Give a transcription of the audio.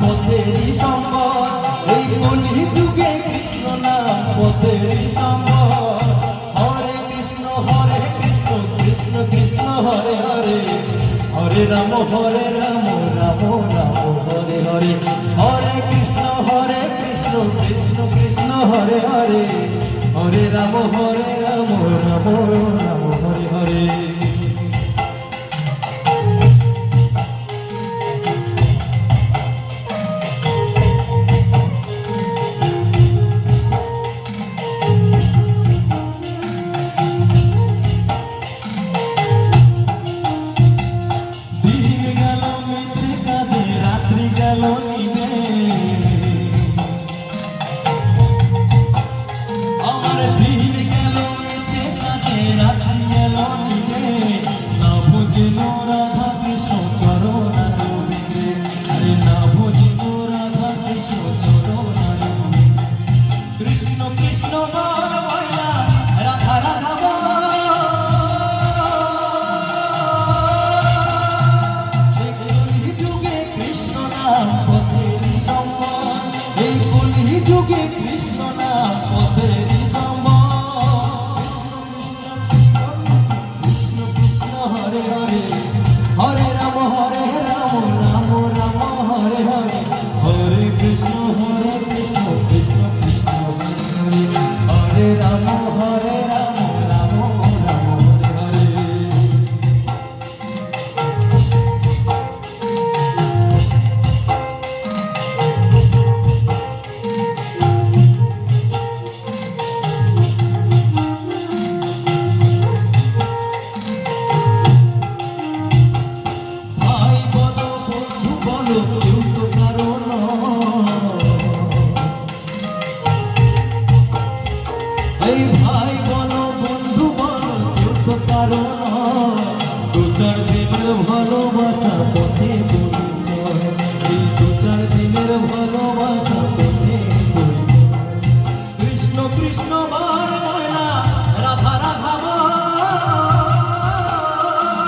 পথেরই সম্বল, এই কলি যুগে কৃষ্ণ নাম পথেরই সম্বল। হরে কৃষ্ণ কৃষ্ণ কৃষ্ণ হরে হরে, হরে রাম রাম রাম হরে হরে। হরে কৃষ্ণ কৃষ্ণ কৃষ্ণ হরে হরে, হরে রাম রাম রাম হরে হরে। হরে রাম রাম রাম হরে হরে, হরে কৃষ্ণ কৃষ্ণ কৃষ্ণ হরে হরে, হরে রাম রাম রাম হরে হরে। এই ভাই বলো বন্ধু বলো কেউ তো কারণ, দু চার দিনের ভালোবাসা পথে